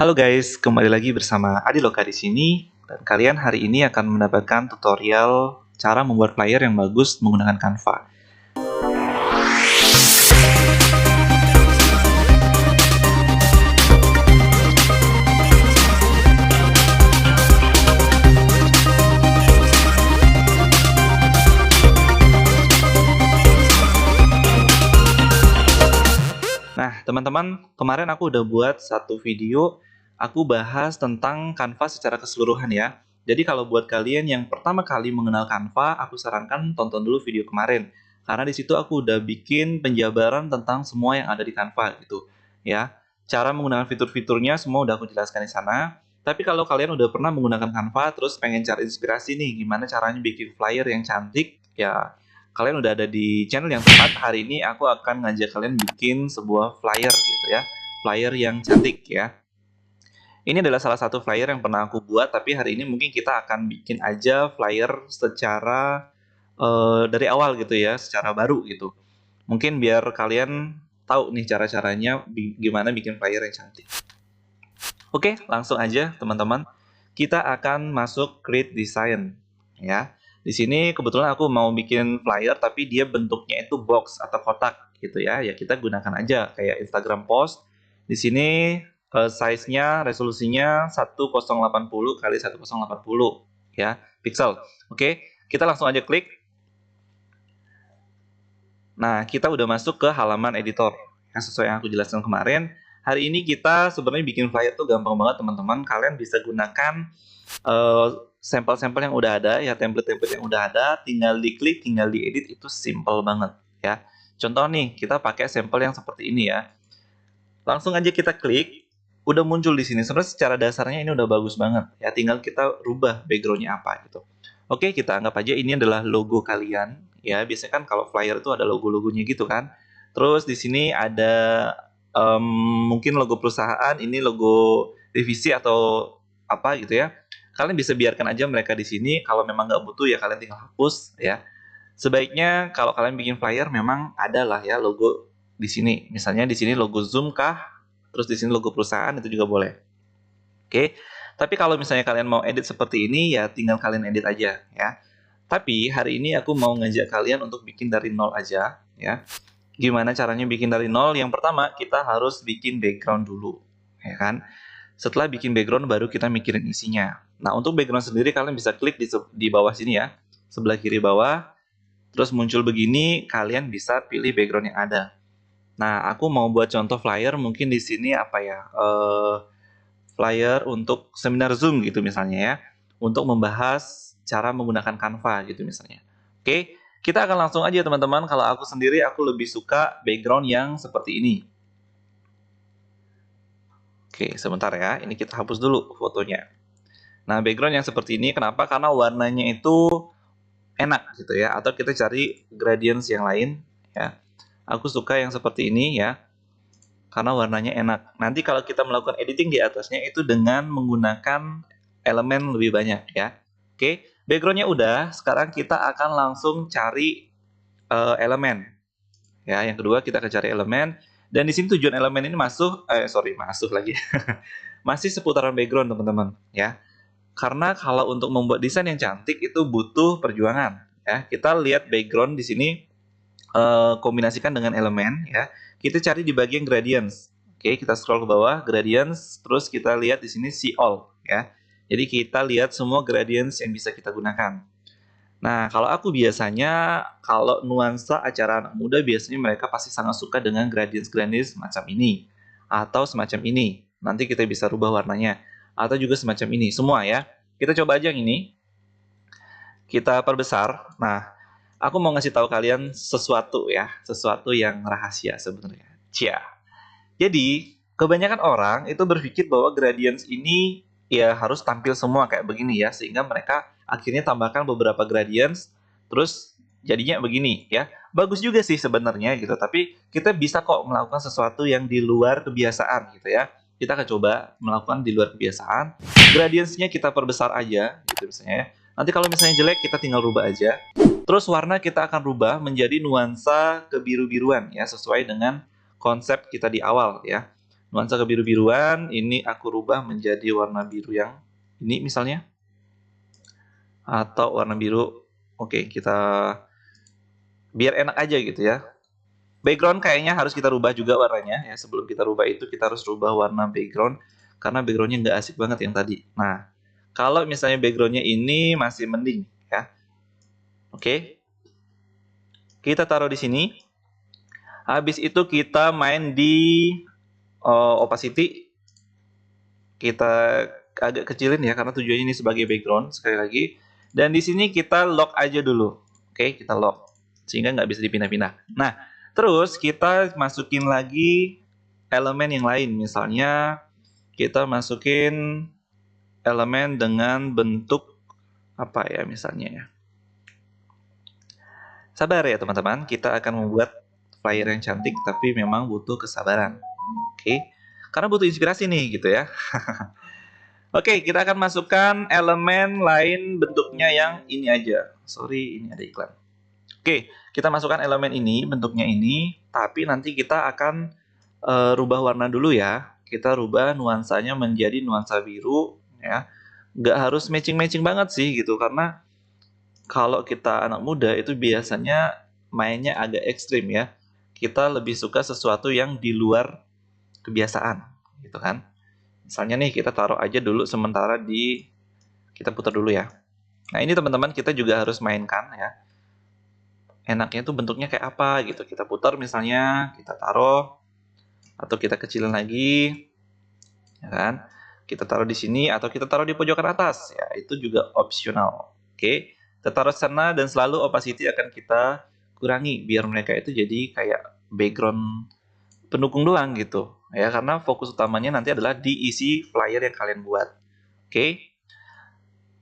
Halo guys, kembali lagi bersama Adiloka di sini. Dan kalian hari ini akan mendapatkan tutorial cara membuat flyer yang bagus menggunakan Canva. Nah, teman-teman, kemarin aku udah buat satu video, aku bahas tentang Canva secara keseluruhan ya. Jadi kalau buat kalian yang pertama kali mengenal Canva, aku sarankan tonton dulu video kemarin. Karena di situ aku udah bikin penjabaran tentang semua yang ada di Canva gitu, ya. Cara menggunakan fitur-fiturnya semua udah aku jelaskan di sana. Tapi kalau kalian udah pernah menggunakan Canva, terus pengen cari inspirasi nih, gimana caranya bikin flyer yang cantik, ya kalian udah ada di channel yang tepat. Hari ini aku akan ngajak kalian bikin sebuah flyer gitu ya. Flyer yang cantik ya. Ini adalah salah satu flyer yang pernah aku buat, tapi hari ini mungkin kita akan bikin aja flyer secara dari awal gitu ya, secara baru gitu. Mungkin biar kalian tahu nih cara-caranya gimana bikin flyer yang cantik. Oke, langsung aja teman-teman. Kita akan masuk create design ya. Di sini kebetulan aku mau bikin flyer tapi dia bentuknya itu box atau kotak gitu ya. Ya kita gunakan aja kayak Instagram post. Di sini size-nya, resolusinya 1080 kali 1080 ya, pixel. Oke, kita langsung aja klik. Nah, kita udah masuk ke halaman editor. Yang sesuai yang aku jelaskan kemarin, hari ini kita sebenarnya bikin flyer tuh gampang banget teman-teman. Kalian bisa gunakan sampel-sampel yang udah ada, ya template-template yang udah ada, tinggal diklik, tinggal diedit, itu simple banget ya. Contoh nih, kita pakai sampel yang seperti ini ya. Langsung aja kita klik, udah muncul di sini. Sebenarnya secara dasarnya ini udah bagus banget ya, tinggal kita rubah backgroundnya apa gitu. Oke, kita anggap aja ini adalah logo kalian ya. Biasanya kan kalau flyer itu ada logo-logonya gitu kan. Terus di sini ada mungkin logo perusahaan, ini logo divisi atau apa gitu ya. Kalian bisa biarkan aja mereka di sini. Kalau memang nggak butuh ya kalian tinggal hapus ya. Sebaiknya kalau kalian bikin flyer memang ada lah ya logo di sini. Misalnya di sini logo Zoom kah, terus di sini logo perusahaan, itu juga boleh. Oke. Tapi kalau misalnya kalian mau edit seperti ini ya tinggal kalian edit aja ya. Tapi hari ini aku mau ngajak kalian untuk bikin dari nol aja ya. Gimana caranya bikin dari nol? Yang pertama kita harus bikin background dulu ya kan. Setelah bikin background baru kita mikirin isinya. Nah, untuk background sendiri kalian bisa klik di bawah sini ya. Sebelah kiri bawah. Terus muncul begini, kalian bisa pilih background yang ada. Nah, aku mau buat contoh flyer mungkin di sini apa ya? Flyer untuk seminar Zoom gitu misalnya ya. Untuk membahas cara menggunakan Canva gitu misalnya. Oke, kita akan langsung aja teman-teman. Kalau aku sendiri aku lebih suka background yang seperti ini. Oke, sebentar ya. Ini kita hapus dulu fotonya. Nah, background yang seperti ini kenapa? Karena warnanya itu enak gitu ya. Atau kita cari gradients yang lain ya. Aku suka yang seperti ini ya. Karena warnanya enak. Nanti kalau kita melakukan editing di atasnya itu dengan menggunakan elemen lebih banyak ya. Oke, backgroundnya udah. Sekarang kita akan langsung cari elemen. Ya, yang kedua kita akan cari elemen. Dan di sini tujuan elemen ini masuk lagi. Masih seputaran background teman-teman ya. Karena kalau untuk membuat desain yang cantik itu butuh perjuangan ya. Kita lihat background di sini kombinasikan dengan elemen ya. Kita cari di bagian gradients. Oke, kita scroll ke bawah gradients, terus kita lihat di sini see all ya. Jadi kita lihat semua gradients yang bisa kita gunakan. Nah, kalau aku biasanya, kalau nuansa acara anak muda biasanya mereka pasti sangat suka dengan gradients-gradients semacam ini. Atau semacam ini. Nanti kita bisa rubah warnanya. Atau juga semacam ini. Semua ya. Kita coba aja yang ini. Kita perbesar. Nah, aku mau ngasih tahu kalian sesuatu ya. Sesuatu yang rahasia sebenarnya. Cia. Jadi, kebanyakan orang itu berpikir bahwa gradients ini ya harus tampil semua kayak begini ya. Sehingga mereka akhirnya tambahkan beberapa gradients, terus jadinya begini ya. Bagus juga sih sebenarnya gitu, tapi kita bisa kok melakukan sesuatu yang di luar kebiasaan gitu ya. Kita akan coba melakukan di luar kebiasaan. Gradientsnya kita perbesar aja gitu misalnya ya. Nanti kalau misalnya jelek kita tinggal rubah aja. Terus warna kita akan rubah menjadi nuansa kebiru-biruan ya, sesuai dengan konsep kita di awal ya. nuansa kebiru-biruan, ini aku rubah menjadi warna biru yang ini misalnya. Atau warna biru, oke, kita biar enak aja gitu ya. Background kayaknya harus kita rubah juga warnanya ya. Sebelum kita rubah itu kita harus rubah warna background karena backgroundnya nggak asik banget yang tadi. Nah, kalau misalnya backgroundnya ini masih mending ya. Oke, kita taruh di sini. Habis itu kita main di opacity. Kita agak kecilin ya karena tujuannya ini sebagai background sekali lagi. Dan di sini kita lock aja dulu. Oke, kita lock sehingga nggak bisa dipindah-pindah. Nah, terus kita masukin lagi elemen yang lain. Misalnya kita masukin elemen dengan bentuk apa ya misalnya ya. Sabar ya teman-teman, kita akan membuat flyer yang cantik tapi memang butuh kesabaran. Oke, karena butuh inspirasi nih gitu ya. Oke, kita akan masukkan elemen lain bentuknya yang ini aja. Sorry, ini ada iklan. Oke, kita masukkan elemen ini, bentuknya ini, tapi nanti kita akan rubah warna dulu ya. Kita rubah nuansanya menjadi nuansa biru ya. Nggak harus matching-matching banget sih gitu, karena kalau kita anak muda itu biasanya mainnya agak ekstrim ya. Kita lebih suka sesuatu yang di luar kebiasaan gitu kan. Misalnya nih kita taruh aja dulu sementara kita putar dulu ya. Nah ini teman-teman kita juga harus mainkan ya. Enaknya tuh bentuknya kayak apa gitu. Kita putar misalnya, kita taruh atau kita kecilin lagi, ya kan? Kita taruh di sini atau kita taruh di pojokan atas ya. Itu juga opsional. Oke, kita taruh sana dan selalu opacity akan kita kurangi biar mereka itu jadi kayak background pendukung doang gitu ya, karena fokus utamanya nanti adalah diisi flyer yang kalian buat. Oke.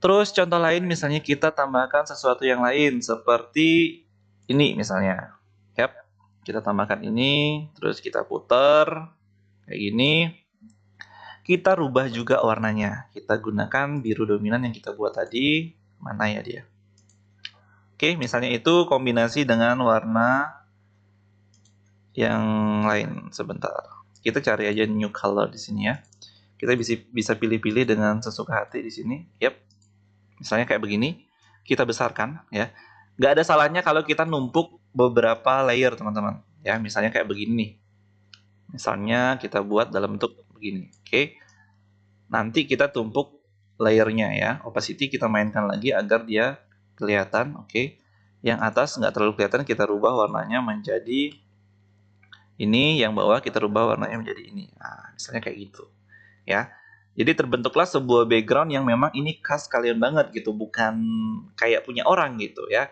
Terus contoh lain misalnya kita tambahkan sesuatu yang lain seperti ini misalnya. Yap, kita tambahkan ini, terus kita putar kayak gini. Kita rubah juga warnanya. Kita gunakan biru dominan yang kita buat tadi. Mana ya dia? Oke, misalnya itu kombinasi dengan warna yang lain. Sebentar. Kita cari aja new color di sini ya. Kita bisa pilih-pilih dengan sesuka hati di sini. Yap. Misalnya kayak begini. Kita besarkan ya. Nggak ada salahnya kalau kita numpuk beberapa layer, teman-teman. Ya, misalnya kayak begini nih. Misalnya kita buat dalam bentuk begini. Oke. Nanti kita tumpuk layernya ya. Opacity kita mainkan lagi agar dia kelihatan. Oke. Yang atas nggak terlalu kelihatan, kita rubah warnanya menjadi ini, yang bawah kita rubah warnanya menjadi ini. Nah, misalnya kayak gitu. Ya. Jadi terbentuklah sebuah background yang memang ini khas kalian banget gitu, bukan kayak punya orang gitu ya.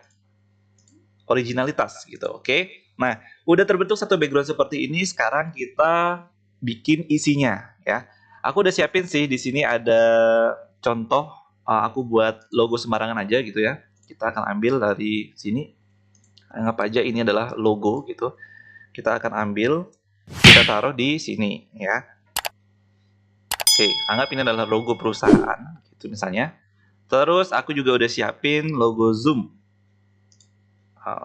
Originalitas gitu, oke? Nah, udah terbentuk satu background seperti ini, sekarang kita bikin isinya ya. Aku udah siapin sih di sini ada contoh, aku buat logo sembarangan aja gitu ya. Kita akan ambil dari sini. Anggap aja ini adalah logo gitu. Kita akan ambil, kita taruh di sini ya. Oke, anggap ini adalah logo perusahaan gitu misalnya. Terus aku juga udah siapin logo Zoom.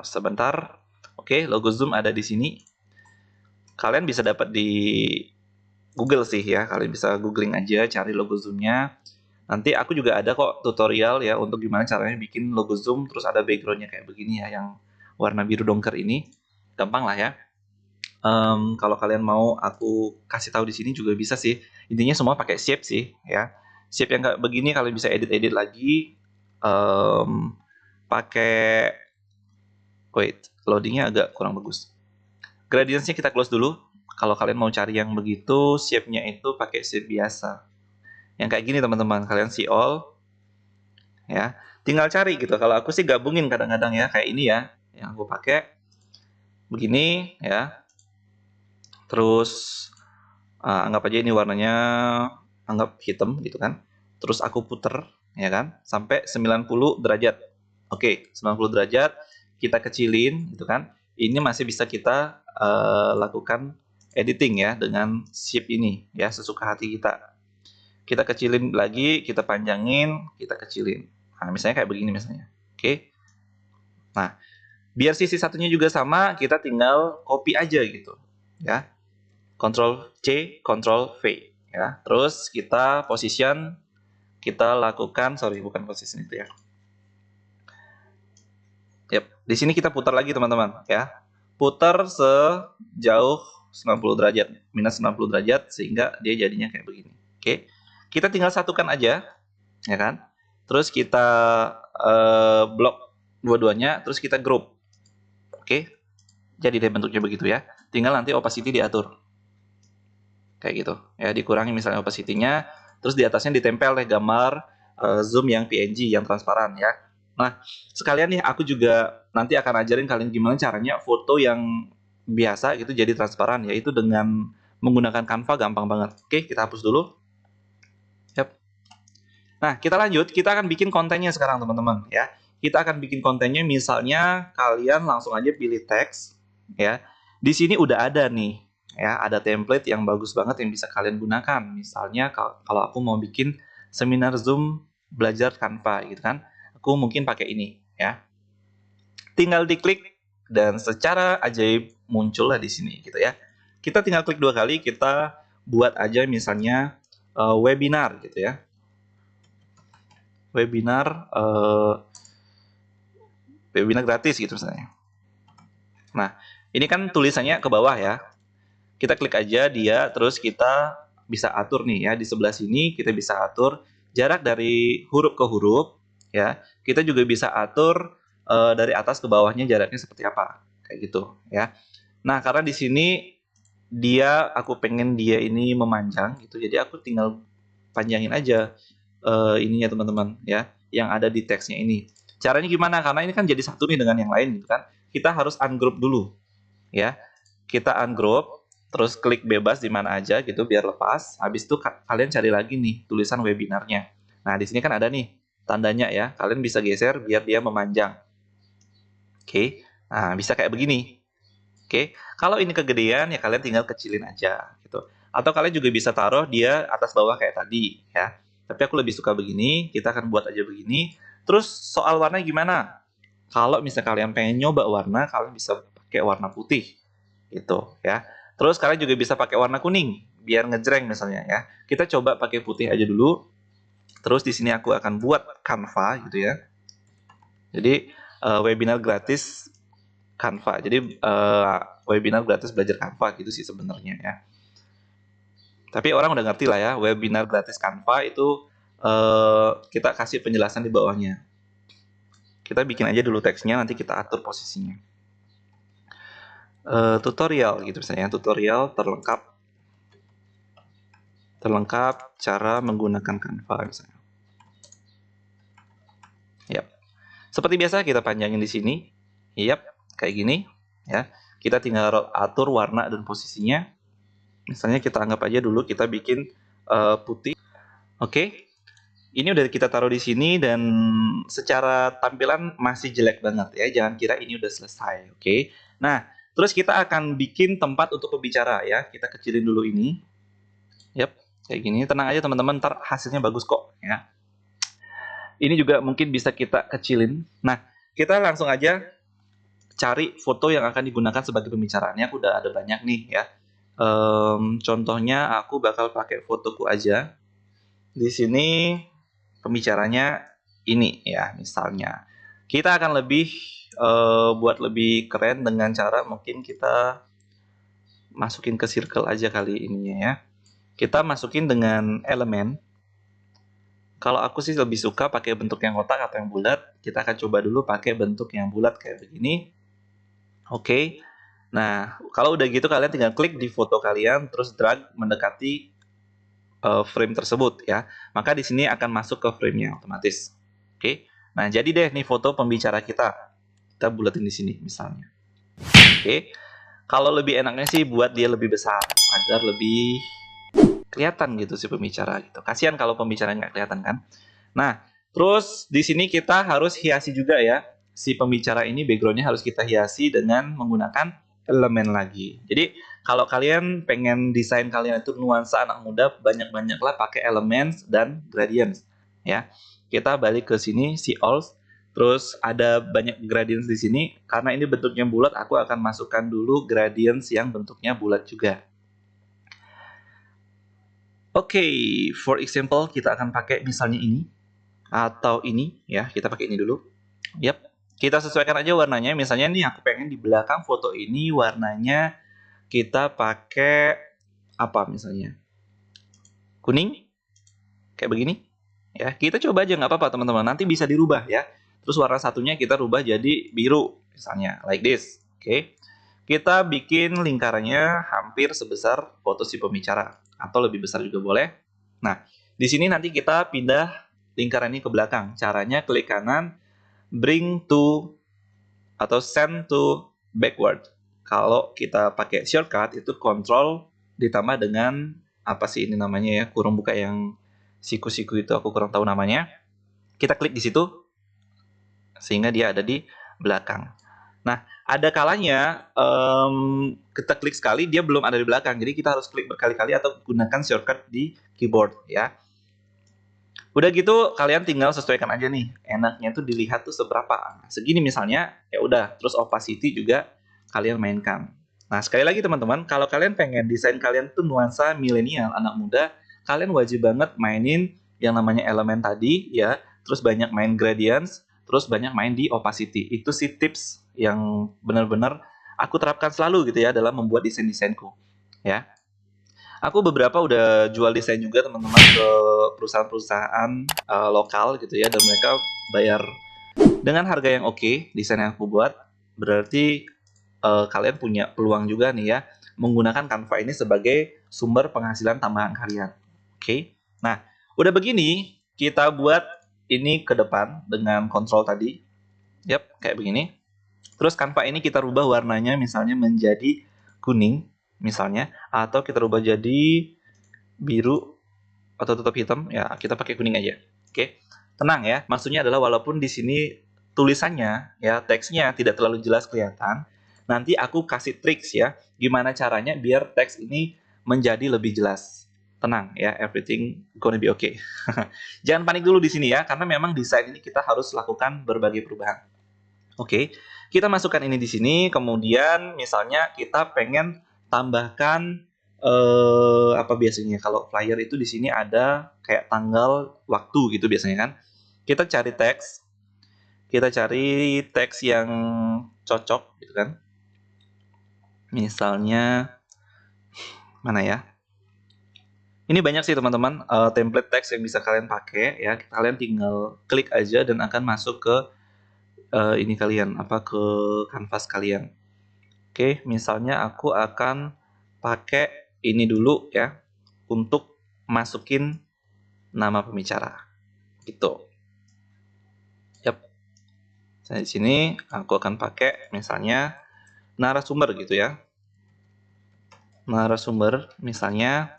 Sebentar. Oke, logo Zoom ada di sini. Kalian bisa dapat di Google sih ya. Kalian bisa googling aja, cari logo Zoom-nya. Nanti aku juga ada kok tutorial ya untuk gimana caranya bikin logo Zoom. Terus ada background-nya kayak begini ya, yang warna biru dongker ini. Gampang lah ya. Kalau kalian mau aku kasih tahu di sini juga bisa sih. Intinya semua pakai shape sih ya. Shape yang kayak begini kalian bisa edit-edit lagi. Pakai loadingnya agak kurang bagus. Gradiensnya kita close dulu. Kalau kalian mau cari yang begitu, shape-nya itu pakai shape biasa. Yang kayak gini teman-teman, kalian see all. Ya, tinggal cari gitu. Kalau aku sih gabungin kadang-kadang ya, kayak ini ya. Yang aku pakai begini ya. Terus anggap aja ini warnanya anggap hitam gitu kan. Terus aku puter ya kan sampai 90 derajat. Oke, 90 derajat kita kecilin gitu kan. Ini masih bisa kita lakukan editing ya dengan shape ini ya, sesuka hati kita. Kita kecilin lagi, kita panjangin, kita kecilin. Nah, misalnya kayak begini misalnya. Oke. Nah, biar sisi satunya juga sama, kita tinggal copy aja gitu ya. Ctrl C, Ctrl V ya. Terus kita position, kita lakukan, sorry bukan position itu ya. Yap, di sini kita putar lagi teman-teman ya. Putar sejauh 90 derajat, minus 90 derajat sehingga dia jadinya kayak begini. Oke. Kita tinggal satukan aja ya kan. Terus kita blok dua-duanya, terus kita group. Oke. Jadi deh bentuknya begitu ya. Tinggal nanti opacity diatur. Kayak gitu. Ya, dikurangi misalnya opacity-nya, terus di atasnya ditempel deh gambar zoom yang PNG yang transparan ya. Nah, sekalian nih aku juga nanti akan ajarin kalian gimana caranya foto yang biasa gitu jadi transparan, yaitu dengan menggunakan Canva gampang banget. Oke, kita hapus dulu. Yap. Nah, kita lanjut, kita akan bikin kontennya sekarang teman-teman ya. Kita akan bikin kontennya, misalnya kalian langsung aja pilih teks ya. Di sini udah ada nih ya, ada template yang bagus banget yang bisa kalian gunakan. Misalnya kalau aku mau bikin seminar Zoom belajar Canva gitu kan, aku mungkin pakai ini ya. Tinggal diklik dan secara ajaib muncullah di sini gitu ya. Kita tinggal klik 2 kali, kita buat aja misalnya webinar gitu ya. Webinar gratis gitu misalnya. Nah, ini kan tulisannya ke bawah ya. Kita klik aja dia, terus kita bisa atur nih ya, di sebelah sini kita bisa atur jarak dari huruf ke huruf ya. Kita juga bisa atur dari atas ke bawahnya jaraknya seperti apa, kayak gitu ya. Nah, karena di sini aku pengen dia ini memanjang gitu, jadi aku tinggal panjangin aja ininya teman-teman ya, yang ada di teksnya ini. Caranya gimana? Karena ini kan jadi satu nih dengan yang lain gitu kan. Kita harus ungroup dulu ya. Kita ungroup, terus klik bebas di mana aja gitu biar lepas. Habis itu kalian cari lagi nih tulisan webinarnya. Nah, di sini kan ada nih tandanya ya. Kalian bisa geser biar dia memanjang. Oke. Nah, bisa kayak begini. Oke. Kalau ini kegedean ya kalian tinggal kecilin aja gitu. Atau kalian juga bisa taruh dia atas bawah kayak tadi ya. Tapi aku lebih suka begini, kita akan buat aja begini. Terus soal warna gimana? Kalau misalnya kalian pengen nyoba warna, kalian bisa pakai warna putih gitu ya. Terus kalian juga bisa pakai warna kuning biar ngejreng misalnya ya. Kita coba pakai putih aja dulu. Terus di sini aku akan buat Canva gitu ya. Jadi webinar gratis Canva. Jadi webinar gratis belajar Canva gitu sih sebenarnya ya. Tapi orang udah ngerti lah ya, webinar gratis Canva itu kita kasih penjelasan di bawahnya. Kita bikin aja dulu teksnya, nanti kita atur posisinya. Tutorial gitu misalnya, tutorial terlengkap cara menggunakan Canva misalnya. Yap. Seperti biasa kita panjangin di sini. Yap, kayak gini ya. Kita tinggal atur warna dan posisinya. Misalnya kita anggap aja dulu kita bikin putih. Oke. Ini udah kita taruh di sini dan secara tampilan masih jelek banget ya. Jangan kira ini udah selesai, oke? Nah, terus kita akan bikin tempat untuk pembicara ya. Kita kecilin dulu ini. Yap, kayak gini. Tenang aja teman-teman, ntar hasilnya bagus kok ya. Ini juga mungkin bisa kita kecilin. Nah, kita langsung aja cari foto yang akan digunakan sebagai pembicaranya. Aku udah ada banyak nih ya. Contohnya aku bakal pakai fotoku aja. Di sini pembicaranya ini ya, misalnya. Kita akan buat lebih keren dengan cara mungkin kita masukin ke circle aja kali ininya ya. Kita masukin dengan elemen. Kalau aku sih lebih suka pakai bentuk yang kotak atau yang bulat. Kita akan coba dulu pakai bentuk yang bulat kayak begini. Oke. Nah, kalau udah gitu kalian tinggal klik di foto kalian, terus drag mendekati frame tersebut ya. Maka di sini akan masuk ke frame-nya otomatis. Oke. Nah, jadi deh nih foto pembicara kita. Kita bulatin di sini misalnya. Oke. Kalau lebih enaknya sih buat dia lebih besar agar lebih kelihatan gitu si pembicara gitu. Kasihan kalau pembicara nggak kelihatan kan. Nah, terus di sini kita harus hiasi juga ya. Si pembicara ini background-nya harus kita hiasi dengan menggunakan elemen lagi. Jadi kalau kalian pengen desain kalian itu nuansa anak muda, banyak-banyaklah pakai elements dan gradients ya. Kita balik ke sini si all, terus ada banyak gradients di sini. Karena ini bentuknya bulat, aku akan masukkan dulu gradients yang bentuknya bulat juga. Oke, for example kita akan pakai misalnya ini atau ini ya, kita pakai ini dulu. Yap, kita sesuaikan aja warnanya. Misalnya nih aku pengen di belakang foto ini warnanya kita pakai apa misalnya? Kuning kayak begini. Ya, kita coba aja nggak apa-apa teman-teman. Nanti bisa dirubah ya. Terus warna satunya kita rubah jadi biru misalnya like this. Oke. Kita bikin lingkarannya hampir sebesar foto si pembicara atau lebih besar juga boleh. Nah, di sini nanti kita pindah lingkaran ini ke belakang. Caranya klik kanan, bring to atau send to backward. Kalau kita pakai shortcut itu control ditambah dengan apa sih ini namanya ya, kurung buka yang siku-siku itu aku kurang tahu namanya. Kita klik di situ sehingga dia ada di belakang. Nah, ada kalanya kita klik sekali dia belum ada di belakang. Jadi kita harus klik berkali-kali atau gunakan shortcut di keyboard ya. Udah gitu kalian tinggal sesuaikan aja nih. Enaknya tuh dilihat tuh seberapa. Segini misalnya, ya udah. Terus opacity juga kalian mainkan. Nah, sekali lagi teman-teman, kalau kalian pengen desain kalian tuh nuansa milenial, anak muda, kalian wajib banget mainin yang namanya elemen tadi ya. Terus banyak main gradients, terus banyak main di opacity. Itu sih tips yang benar-benar aku terapkan selalu gitu ya dalam membuat desain-desainku. Ya. Aku beberapa udah jual desain juga teman-teman ke perusahaan-perusahaan lokal gitu ya, dan mereka bayar dengan harga yang oke desain yang aku buat. Berarti kalian punya peluang juga nih ya menggunakan Canva ini sebagai sumber penghasilan tambahan kalian. Oke. Nah, udah begini kita buat ini ke depan dengan kontrol tadi. Yap, kayak begini. Terus Canva ini kita rubah warnanya misalnya menjadi kuning misalnya, atau kita rubah jadi biru atau tetap hitam ya, kita pakai kuning aja. Oke, tenang ya, maksudnya adalah walaupun di sini tulisannya ya teksnya tidak terlalu jelas kelihatan, nanti aku kasih triks ya gimana caranya biar teks ini menjadi lebih jelas. Tenang ya, everything gonna be okay. Jangan panik dulu di sini ya, karena memang desain ini kita harus lakukan berbagai perubahan. Oke, kita masukkan ini di sini, kemudian misalnya kita pengen tambahkan apa biasanya kalau flyer itu di sini ada kayak tanggal waktu gitu biasanya kan. Kita cari teks yang cocok gitu kan. Misalnya mana ya? Ini banyak sih teman-teman template teks yang bisa kalian pakai ya. Kalian tinggal klik aja dan akan masuk ke ini kalian apa ke kanvas kalian. Oke, misalnya aku akan pakai ini dulu ya untuk masukin nama pembicara. Gitu. Yap. Saya di sini aku akan pakai misalnya narasumber gitu ya. Narasumber misalnya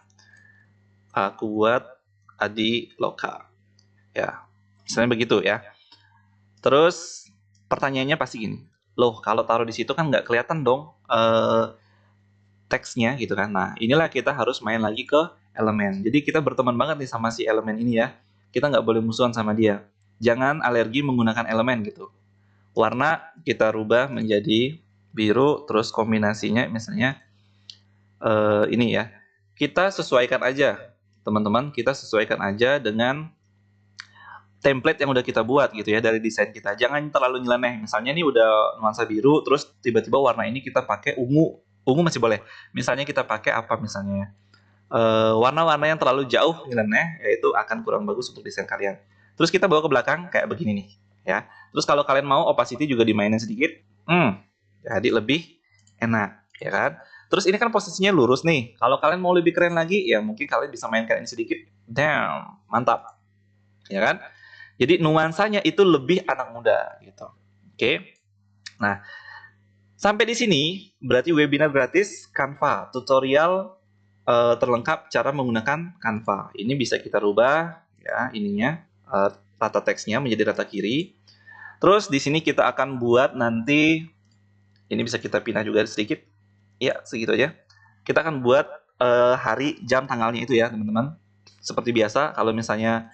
aku buat Adi Loka. Ya. Misalnya begitu ya. Terus pertanyaannya pasti gini. Loh, kalau taruh di situ kan nggak kelihatan dong teksnya gitu kan. Nah, inilah kita harus main lagi ke elemen. Jadi kita berteman banget nih sama si elemen ini ya. Kita nggak boleh musuhan sama dia. Jangan alergi menggunakan elemen gitu. Warna kita rubah menjadi biru, terus kombinasinya misalnya ini ya. Kita sesuaikan aja, teman-teman. Kita sesuaikan aja dengan template yang udah kita buat gitu ya dari desain kita. Jangan terlalu nyeleneh. Misalnya ini udah nuansa biru, terus tiba-tiba warna ini kita pakai ungu. Ungu masih boleh. Misalnya kita pakai apa misalnya? Warna-warna yang terlalu jauh nyeleneh, yaitu akan kurang bagus untuk desain kalian. Terus kita bawa ke belakang kayak begini nih, ya. Terus kalau kalian mau opacity juga dimainin sedikit, jadi lebih enak, ya kan? Terus ini kan posisinya lurus nih. Kalau kalian mau lebih keren lagi, ya mungkin kalian bisa mainkan ini sedikit. Damn, mantap, ya kan? Jadi nuansanya itu lebih anak muda, gitu. Oke. Nah, sampai di sini berarti webinar gratis Canva tutorial terlengkap cara menggunakan Canva. Ini bisa kita rubah ya ininya rata teksnya menjadi rata kiri. Terus di sini kita akan buat nanti ini bisa kita pindah juga sedikit. Ya, segitu aja. Kita akan buat hari, jam, tanggalnya itu ya, teman-teman. Seperti biasa kalau misalnya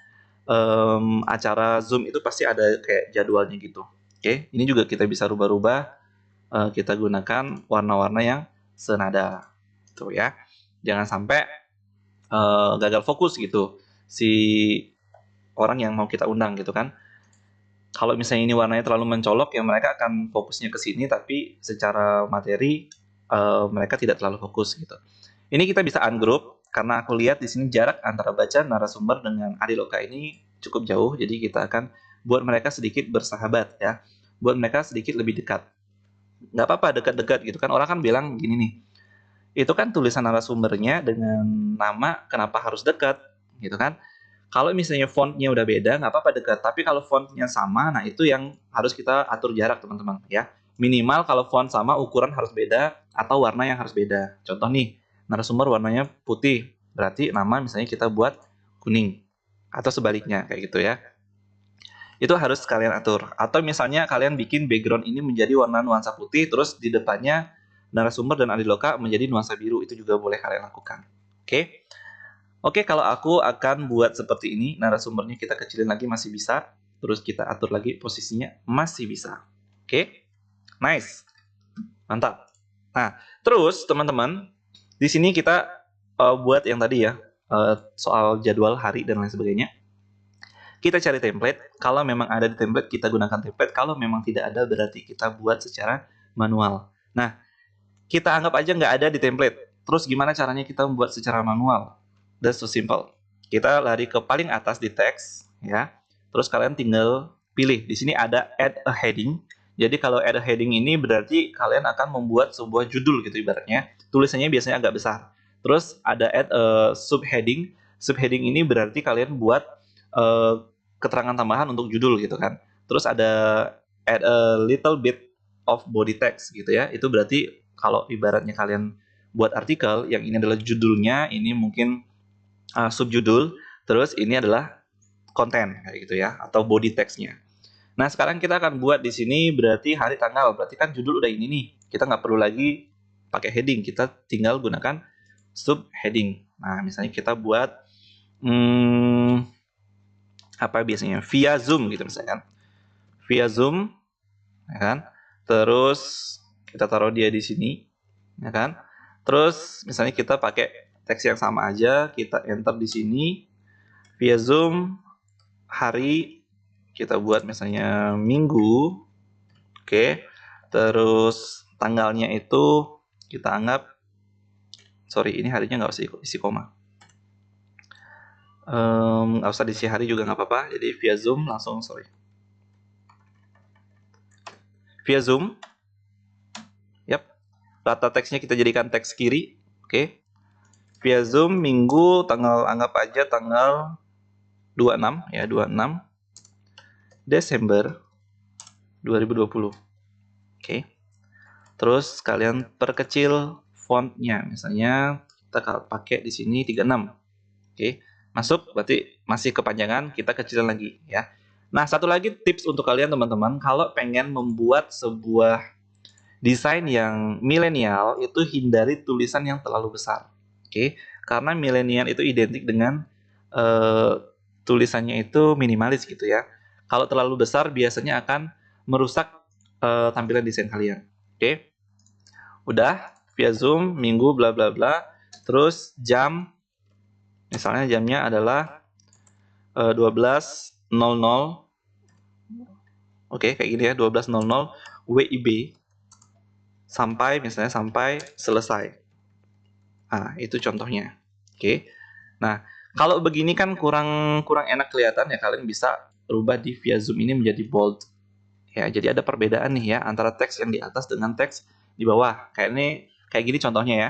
acara Zoom itu pasti ada kayak jadwalnya gitu. Oke, ini juga kita bisa rubah-rubah. Kita gunakan warna-warna yang senada. Tuh ya. Jangan sampai gagal fokus gitu si orang yang mau kita undang gitu kan. Kalau misalnya ini warnanya terlalu mencolok, ya mereka akan fokusnya ke sini, tapi secara materi mereka tidak terlalu fokus gitu. Ini kita bisa ungroup karena aku lihat di sini jarak antara baca narasumber dengan Adiloka ini cukup jauh, jadi kita akan buat mereka sedikit bersahabat ya, buat mereka sedikit lebih dekat. Nggak apa-apa dekat-dekat gitu kan, orang kan bilang gini nih, itu kan tulisan narasumbernya dengan nama, kenapa harus dekat gitu kan. Kalau misalnya fontnya udah beda, nggak apa-apa dekat. Tapi kalau fontnya sama, nah itu yang harus kita atur jarak, teman-teman. Ya, minimal kalau font sama, ukuran harus beda atau warna yang harus beda. Contoh nih, narasumber warnanya putih, berarti nama misalnya kita buat kuning atau sebaliknya kayak gitu ya. Itu harus kalian atur. Atau misalnya kalian bikin background ini menjadi warna nuansa putih, terus di depannya narasumber dan Adiloka menjadi nuansa biru. Itu juga boleh kalian lakukan. Oke. Oke, kalau aku akan buat seperti ini, narasumbernya kita kecilin lagi masih bisa, terus kita atur lagi posisinya masih bisa. Oke, nice, mantap. Nah, terus teman-teman, di sini kita buat yang tadi ya, soal jadwal hari dan lain sebagainya. Kita cari template, kalau memang ada di template kita gunakan template, kalau memang tidak ada berarti kita buat secara manual. Nah, kita anggap aja nggak ada di template. Terus gimana caranya kita membuat secara manual? That's so simple. Kita lari ke paling atas di teks, ya. Terus kalian tinggal pilih. Di sini ada add a heading. Jadi kalau add a heading ini berarti kalian akan membuat sebuah judul gitu ibaratnya. Tulisannya biasanya agak besar. Terus ada add a subheading. Subheading ini berarti kalian buat keterangan tambahan untuk judul gitu kan. Terus ada add a little bit of body text gitu ya. Itu berarti kalau ibaratnya kalian buat artikel, yang ini adalah judulnya, ini mungkin subjudul, terus ini adalah konten kayak gitu ya, atau body text-nya. Nah, sekarang kita akan buat di sini berarti hari tanggal, berarti kan judul udah ini nih. Kita nggak perlu lagi pakai heading, kita tinggal gunakan subheading. Nah, misalnya kita buat apa biasanya? Via Zoom gitu misalkan. Via Zoom, ya kan? Terus kita taruh dia di sini, ya kan? Terus misalnya kita pakai teks yang sama aja, kita enter di sini via Zoom hari, kita buat misalnya Minggu, oke. Terus tanggalnya itu kita anggap, sorry ini harinya nggak usah isi koma, nggak usah diisi hari juga nggak apa-apa. Jadi via Zoom langsung, via Zoom, yap. Data teksnya kita jadikan teks kiri, oke. Via Zoom Minggu tanggal, anggap aja tanggal 26 ya, 26 Desember 2020. Oke. Terus kalian perkecil fontnya, misalnya kita pakai di sini 36. Oke. Masuk, berarti masih kepanjangan, kita kecilin lagi ya. Nah, satu lagi tips untuk kalian teman-teman, kalau pengen membuat sebuah desain yang milenial, itu hindari tulisan yang terlalu besar. Oke, karena milenial itu identik dengan tulisannya itu minimalis gitu ya. Kalau terlalu besar biasanya akan merusak tampilan desain kalian. Oke, udah via Zoom Minggu bla bla bla. Terus jam, misalnya jamnya adalah 12.00. Oke, kayak gini ya, 12.00 WIB sampai misalnya sampai selesai. Nah, itu contohnya. Oke. Nah, kalau begini kan kurang enak kelihatan ya, kalian bisa rubah di via Zoom ini menjadi bold. Ya, jadi ada perbedaan nih ya antara teks yang di atas dengan teks di bawah. Kayak gini contohnya ya.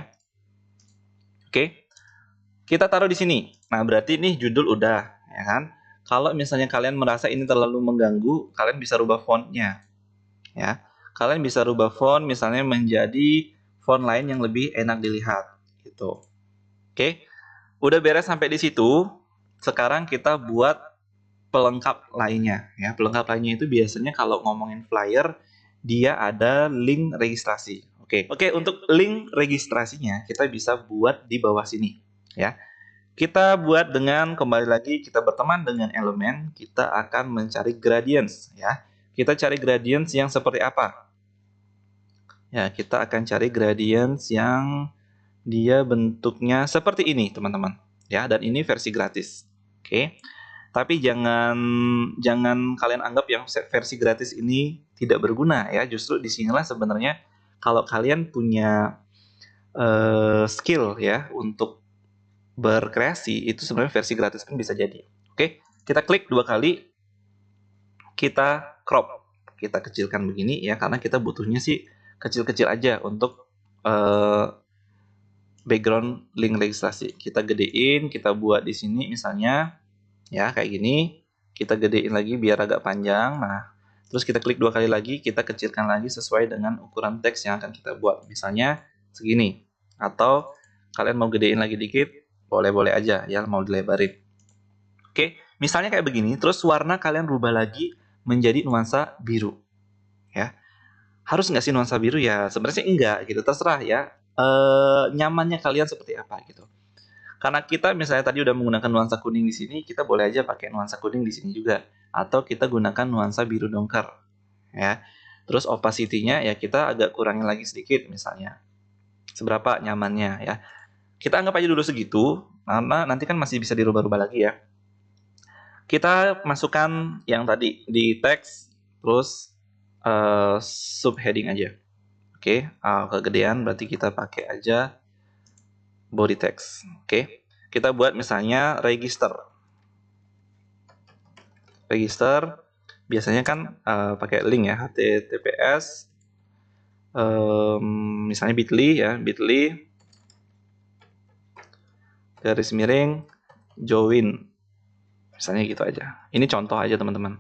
Oke. Kita taruh di sini. Nah, berarti nih judul udah, ya kan? Kalau misalnya kalian merasa ini terlalu mengganggu, kalian bisa rubah fontnya. Ya. Kalian bisa rubah font misalnya menjadi font lain yang lebih enak dilihat gitu. Oke. Udah beres sampai di situ. Sekarang kita buat pelengkap lainnya ya. Pelengkap lainnya itu biasanya kalau ngomongin flyer dia ada link registrasi. Oke, untuk link registrasinya kita bisa buat di bawah sini ya. Kita buat dengan, kembali lagi kita berteman dengan elemen, kita akan mencari gradients ya. Kita cari gradients yang seperti apa? Ya, kita akan cari gradients yang dia bentuknya seperti ini, teman-teman. ya, dan ini versi gratis. Oke. Tapi jangan kalian anggap yang versi gratis ini tidak berguna ya. Justru disinilah sebenarnya kalau kalian punya skill ya untuk berkreasi, itu sebenarnya versi gratis pun bisa jadi. Oke, kita klik 2 kali, kita crop, kita kecilkan begini ya, karena kita butuhnya sih kecil-kecil aja untuk background link registrasi. Kita gedein, kita buat di sini misalnya ya kayak gini, kita gedein lagi biar agak panjang. Nah, terus kita klik 2 kali lagi, kita kecilkan lagi sesuai dengan ukuran teks yang akan kita buat. Misalnya segini, atau kalian mau gedein lagi dikit, boleh-boleh aja ya, mau dilebarin. Oke, misalnya kayak begini, terus warna kalian rubah lagi menjadi nuansa biru ya. Harus nggak sih nuansa biru? Ya sebenarnya enggak gitu, terserah ya. Nyamannya kalian seperti apa gitu. Karena kita misalnya tadi udah menggunakan nuansa kuning di sini, kita boleh aja pakai nuansa kuning di sini juga, atau kita gunakan nuansa biru dongker ya. Terus opacity-nya ya kita agak kurangin lagi sedikit misalnya. Seberapa nyamannya ya. Kita anggap aja dulu segitu, karena nanti kan masih bisa dirubah-rubah lagi ya. Kita masukkan yang tadi di teks, terus subheading aja. Oke, kegedean berarti kita pakai aja body text. Oke, kita buat misalnya register. Register biasanya kan pakai link ya, https misalnya bit.ly ya, bit.ly garis miring join. Misalnya gitu aja. Ini contoh aja teman-teman.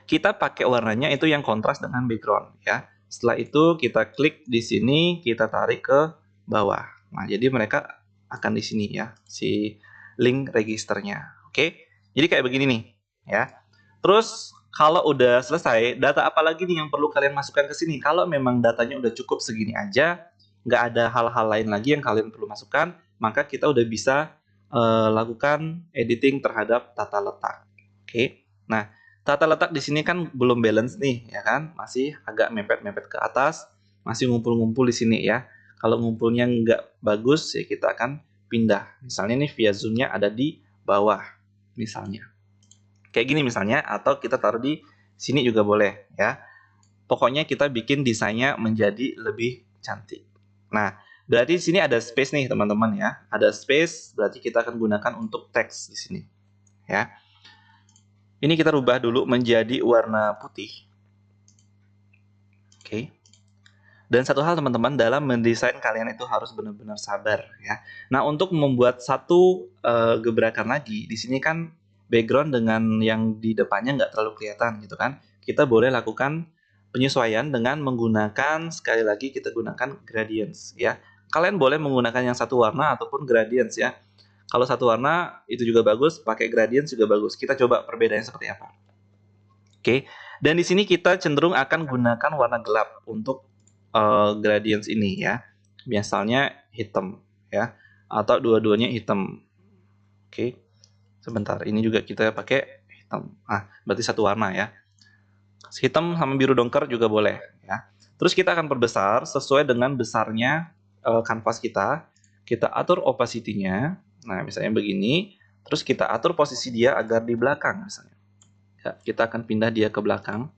Kita pakai warnanya itu yang kontras dengan background ya. Setelah itu kita klik di sini, kita tarik ke bawah. Nah, jadi mereka akan di sini ya, si link registernya. Oke. Jadi kayak begini nih ya. Terus kalau udah selesai, data apa lagi nih yang perlu kalian masukkan ke sini? Kalau memang datanya udah cukup segini aja, nggak ada hal-hal lain lagi yang kalian perlu masukkan, maka kita udah bisa lakukan editing terhadap tata letak. Oke. Nah, tata letak di sini kan belum balance nih, ya kan? Masih agak mepet-mepet ke atas, masih ngumpul-ngumpul di sini ya. Kalau ngumpulnya nggak bagus, ya kita akan pindah. Misalnya nih via zoom-nya ada di bawah, misalnya. Kayak gini misalnya, atau kita taruh di sini juga boleh ya. Pokoknya kita bikin desainnya menjadi lebih cantik. Nah, berarti di sini ada space nih teman-teman ya. Ada space, berarti kita akan gunakan untuk teks di sini. Ya. Ini kita rubah dulu menjadi warna putih. Oke. Dan satu hal teman-teman, dalam mendesain kalian itu harus benar-benar sabar ya. Nah, untuk membuat satu gebrakan lagi, di sini kan background dengan yang di depannya nggak terlalu kelihatan gitu kan. Kita boleh lakukan penyesuaian dengan menggunakan, sekali lagi kita gunakan gradients ya. Kalian boleh menggunakan yang satu warna ataupun gradients ya. Kalau satu warna itu juga bagus, pakai gradients juga bagus. Kita coba perbedaannya seperti apa. Oke. Dan di sini kita cenderung akan gunakan warna gelap untuk gradients ini ya. Misalnya hitam ya, atau dua-duanya hitam. Oke. Sebentar, ini juga kita pakai hitam. Berarti satu warna ya. Hitam sama biru dongker juga boleh ya. Terus kita akan perbesar sesuai dengan besarnya kanvas kita. Kita atur opacity-nya. Nah, misalnya begini. Terus kita atur posisi dia agar di belakang misalnya. Ya, kita akan pindah dia ke belakang.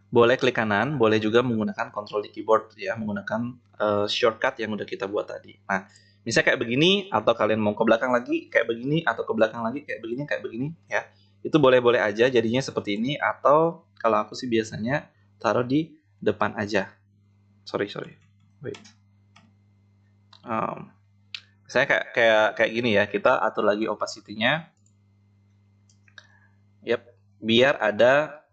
Boleh klik kanan, boleh juga menggunakan kontrol di keyboard ya, menggunakan shortcut yang udah kita buat tadi. Nah, misalnya kayak begini, atau kalian mau ke belakang lagi kayak begini, atau ke belakang lagi kayak begini ya. Itu boleh-boleh aja jadinya seperti ini, atau kalau aku sih biasanya taruh di depan aja. Sorry. Wait. Misalnya kayak gini ya, kita atur lagi opacity-nya. Yap, biar ada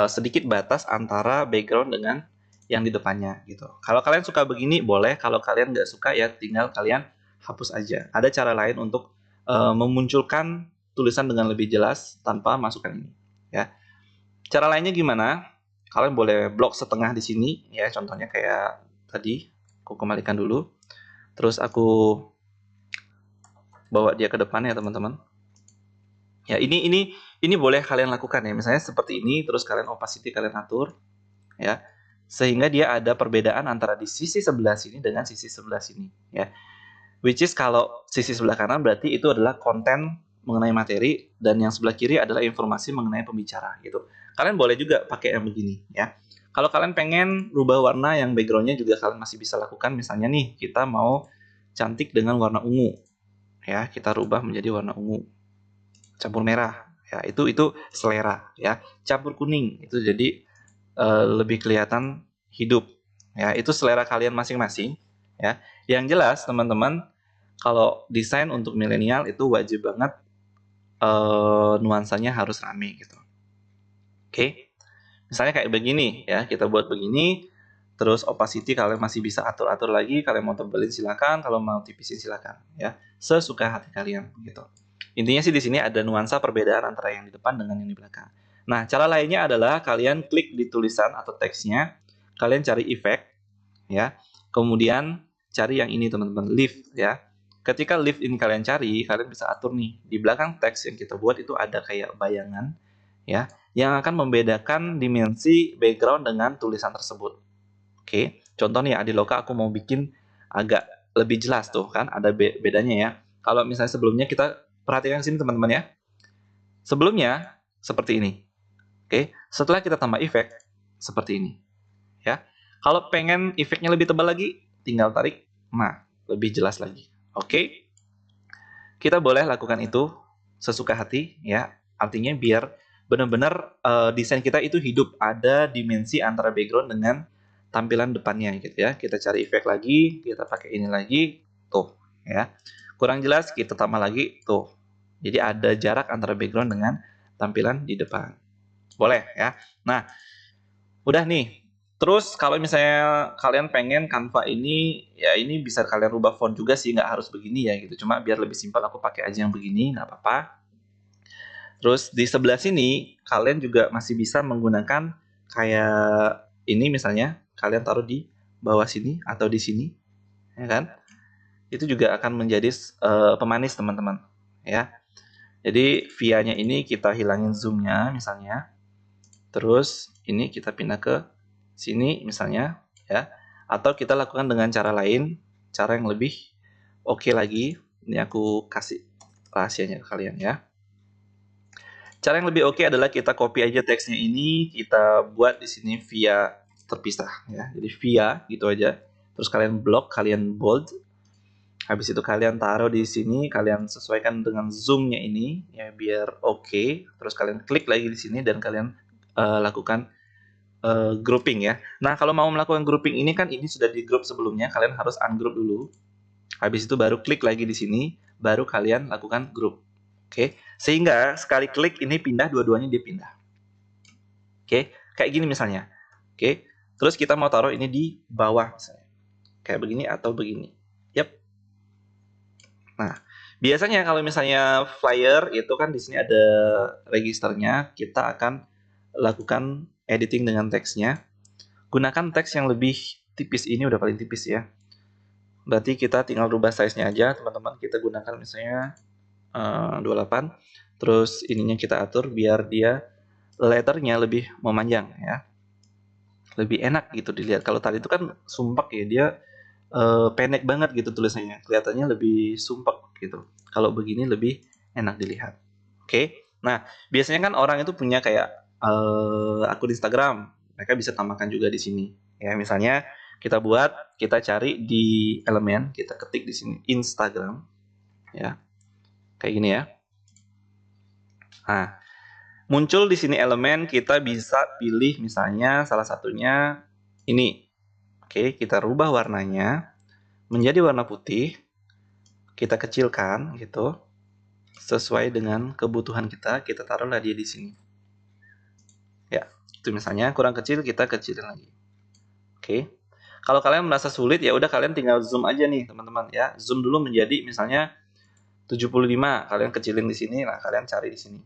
sedikit batas antara background dengan yang di depannya gitu. Kalau kalian suka begini boleh, kalau kalian nggak suka ya tinggal kalian hapus aja. Ada cara lain untuk memunculkan tulisan dengan lebih jelas tanpa masukkan ini ya. Cara lainnya gimana? Kalian boleh blok setengah di sini ya, contohnya kayak tadi. Aku kembalikan dulu. Terus aku bawa dia ke depan ya teman-teman. Ya, ini boleh kalian lakukan ya. Misalnya seperti ini, terus kalian opacity kalian atur ya. Sehingga dia ada perbedaan antara di sisi sebelah sini dengan sisi sebelah sini ya. Which is kalau sisi sebelah kanan berarti itu adalah konten mengenai materi, dan yang sebelah kiri adalah informasi mengenai pembicara gitu. Kalian boleh juga pakai yang begini ya. Kalau kalian pengen rubah warna yang backgroundnya juga kalian masih bisa lakukan. Misalnya nih, kita mau cantik dengan warna ungu. Ya, kita rubah menjadi warna ungu. Campur merah. Ya, itu selera ya. Campur kuning itu jadi lebih kelihatan hidup. Ya, itu selera kalian masing-masing ya. Yang jelas teman-teman, kalau desain untuk milenial itu wajib banget nuansanya harus rame gitu. Oke. Misalnya kayak begini ya, kita buat begini, terus opacity kalian masih bisa atur-atur lagi, kalian mau tebelin silakan, kalau mau tipisin silakan ya. Sesuka hati kalian gitu. Intinya sih di sini ada nuansa perbedaan antara yang di depan dengan yang di belakang. Nah, cara lainnya adalah kalian klik di tulisan atau teksnya, kalian cari efek ya. Kemudian cari yang ini teman-teman, lift ya. Ketika lift ini kalian cari, kalian bisa atur nih di belakang teks yang kita buat itu ada kayak bayangan ya, yang akan membedakan dimensi background dengan tulisan tersebut. Oke, contoh nih Adiloka aku mau bikin agak lebih jelas tuh kan, ada bedanya ya. Kalau misalnya sebelumnya kita perhatikan sini teman-teman ya. Sebelumnya seperti ini. Oke, setelah kita tambah efek seperti ini ya. Kalau pengen efeknya lebih tebal lagi, tinggal tarik. Nah, lebih jelas lagi. Oke. Kita boleh lakukan itu sesuka hati ya. Artinya biar benar-benar desain kita itu hidup, ada dimensi antara background dengan tampilan depannya gitu ya. Kita cari efek lagi, kita pakai ini lagi, tuh ya. Kurang jelas kita tambah lagi, tuh. Jadi ada jarak antara background dengan tampilan di depan. Boleh ya. Nah, udah nih. Terus kalau misalnya kalian pengen Canva ini, ya ini bisa kalian rubah font juga sih, nggak harus begini ya gitu. Cuma biar lebih simpel aku pakai aja yang begini, nggak apa-apa. Terus di sebelah sini kalian juga masih bisa menggunakan kayak ini misalnya, kalian taruh di bawah sini atau di sini, ya kan? Itu juga akan menjadi pemanis teman-teman, ya. Jadi via-nya ini kita hilangin zoom-nya misalnya. Terus ini kita pindah ke sini misalnya ya, atau kita lakukan dengan cara lain, cara yang lebih oke lagi. Ini aku kasih rahasianya ke kalian ya. Cara yang lebih oke adalah kita copy aja teksnya ini, kita buat di sini via terpisah ya. Jadi via gitu aja. Terus kalian block, kalian bold. Habis itu kalian taruh di sini, kalian sesuaikan dengan zoom-nya ini ya biar oke. Terus kalian klik lagi di sini dan kalian lakukan grouping ya. Nah, kalau mau melakukan grouping ini kan ini sudah di group sebelumnya, kalian harus ungroup dulu. Habis itu baru klik lagi di sini, baru kalian lakukan group. Oke, sehingga sekali klik ini pindah, dua-duanya dia pindah. Oke, kayak gini misalnya. Oke, terus kita mau taruh ini di bawah misalnya. Kayak begini atau begini. Yap. Nah, biasanya kalau misalnya flyer itu kan di sini ada registernya, kita akan lakukan editing dengan teksnya. Gunakan teks yang lebih tipis, ini udah paling tipis ya. Berarti kita tinggal rubah size-nya aja, teman-teman. Kita gunakan misalnya 28. Terus ininya kita atur biar dia letternya lebih memanjang ya. Lebih enak gitu dilihat. Kalau tadi itu kan sumpek ya, dia pendek banget gitu tulisannya. Kelihatannya lebih sumpek gitu. Kalau begini lebih enak dilihat. Oke. Nah, biasanya kan orang itu punya kayak akun Instagram. Mereka bisa tambahkan juga di sini. Ya, misalnya kita buat, kita cari di elemen, kita ketik di sini Instagram. Ya. Kayak gini ya. Nah, muncul di sini elemen, kita bisa pilih misalnya salah satunya ini. Oke, kita rubah warnanya menjadi warna putih. Kita kecilkan gitu. Sesuai dengan kebutuhan kita taruhlah dia di sini. Ya, itu misalnya kurang kecil, kita kecilin lagi. Oke. Kalau kalian merasa sulit ya udah kalian tinggal zoom aja nih, teman-teman ya. Zoom dulu menjadi misalnya 75, kalian kecilin di sini, nah kalian cari di sini.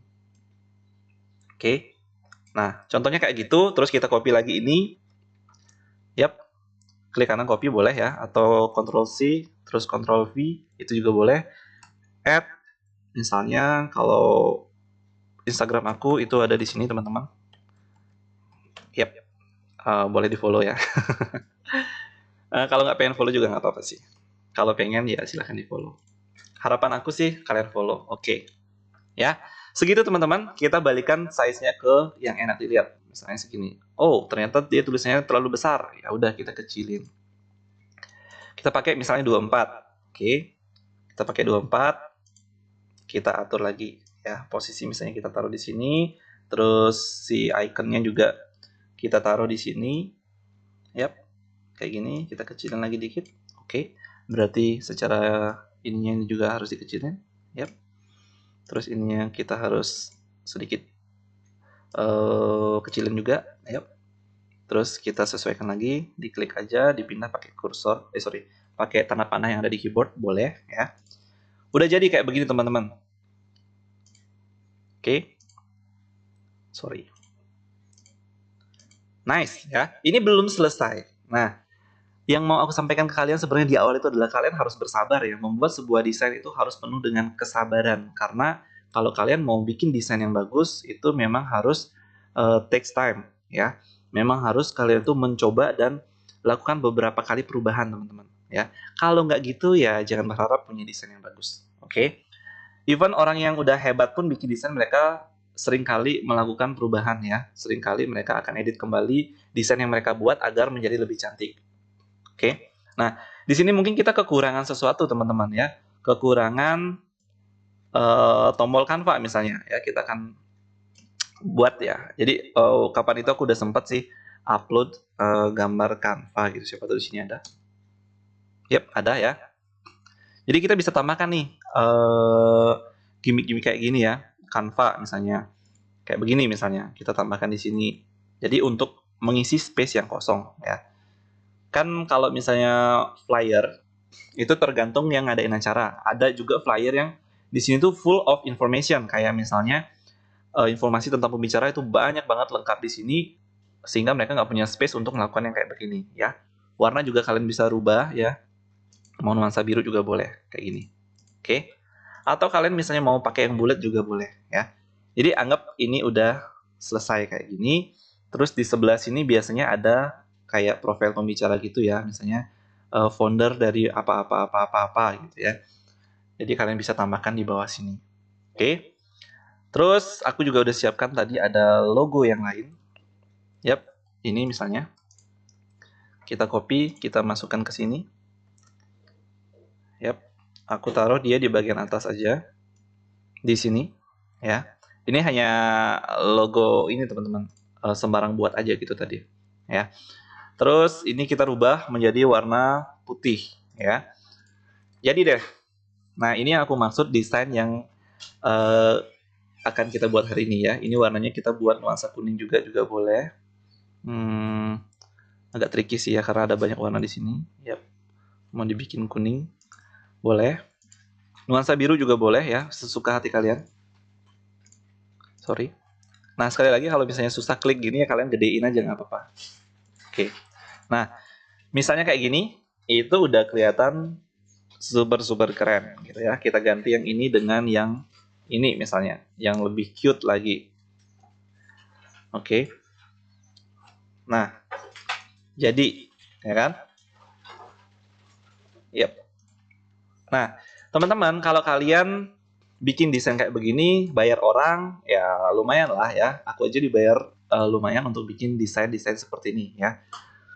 Oke. Nah, contohnya kayak gitu, terus kita copy lagi ini. Yap. Klik kanan copy boleh ya, atau Ctrl C, terus Ctrl V, itu juga boleh. Add, misalnya kalau Instagram aku itu ada di sini teman-teman. Yap, boleh di follow ya. Kalau nggak pengen follow juga nggak apa-apa sih. Kalau pengen ya silahkan di follow. Harapan aku sih kalian follow. Oke. Ya. Segitu teman-teman. Kita balikan size-nya ke yang enak dilihat. Misalnya segini. Oh, ternyata dia tulisannya terlalu besar. Ya udah kita kecilin. Kita pakai misalnya 24. Oke. Kita pakai 24. Kita atur lagi ya. Posisi misalnya kita taruh di sini. Terus si ikonnya juga kita taruh di sini. Yap. Kayak gini, kita kecilin lagi dikit. Oke. Berarti secara ininya juga harus dikecilin. Yap. Terus ininya kita harus sedikit kecilin juga. Yap. Terus kita sesuaikan lagi, diklik aja, dipindah pakai kursor, pakai tanda panah yang ada di keyboard, boleh ya. Udah jadi kayak begini teman-teman. Oke. Sorry. Nice ya. Ini belum selesai. Nah, yang mau aku sampaikan ke kalian sebenarnya di awal itu adalah kalian harus bersabar ya. Membuat sebuah desain itu harus penuh dengan kesabaran. Karena kalau kalian mau bikin desain yang bagus, itu memang harus takes time ya. Memang harus kalian tuh mencoba dan lakukan beberapa kali perubahan teman-teman ya. Kalau nggak gitu ya jangan berharap punya desain yang bagus. Oke? Even orang yang udah hebat pun bikin desain, mereka seringkali melakukan perubahan ya. Seringkali mereka akan edit kembali desain yang mereka buat agar menjadi lebih cantik. Oke. Nah, di sini mungkin kita kekurangan sesuatu teman-teman ya. Kekurangan tombol Canva misalnya ya. Kita akan buat ya. Jadi kapan itu aku udah sempat sih upload gambar Canva gitu. Siapa tahu di sini ada. Yap, ada ya. Jadi kita bisa tambahkan nih gimmick-gimmick kayak gini ya. Canva misalnya. Kayak begini misalnya. Kita tambahkan di sini. Jadi untuk mengisi space yang kosong ya. Kan kalau misalnya flyer itu tergantung yang ngadain acara. Ada juga flyer yang di sini tuh full of information, kayak misalnya informasi tentang pembicara itu banyak banget lengkap di sini, sehingga mereka nggak punya space untuk melakukan yang kayak begini ya. Warna juga kalian bisa rubah ya, mau nuansa biru juga boleh kayak gini. Oke. Atau kalian misalnya mau pakai yang bulat juga boleh ya. Jadi anggap ini udah selesai kayak gini. Terus di sebelah sini biasanya ada kayak profil pembicara gitu ya, misalnya founder dari apa-apa gitu ya. Jadi kalian bisa tambahkan di bawah sini. Oke. Terus aku juga udah siapkan tadi ada logo yang lain. Yap, ini misalnya. Kita copy, kita masukkan ke sini. Yap, aku taruh dia di bagian atas aja. Di sini ya. Ini hanya logo ini teman-teman. Sembarang buat aja gitu tadi. Ya. Terus ini kita rubah menjadi warna putih ya. Jadi deh. Nah, ini yang aku maksud desain yang akan kita buat hari ini ya. Ini warnanya kita buat nuansa kuning juga boleh. Agak tricky sih ya karena ada banyak warna di sini. Yap. Mau dibikin kuning boleh. Nuansa biru juga boleh ya, sesuka hati kalian. Sorry. Nah, sekali lagi kalau misalnya susah klik gini ya kalian gedein aja nggak apa-apa. Oke. Nah, misalnya kayak gini, itu udah kelihatan super keren gitu ya. Kita ganti yang ini dengan yang ini misalnya, yang lebih cute lagi. Oke. Nah, jadi ya kan? Yap. Nah, teman-teman kalau kalian bikin desain kayak begini, bayar orang ya lumayan lah ya. Aku aja dibayar lumayan untuk bikin desain-desain seperti ini ya.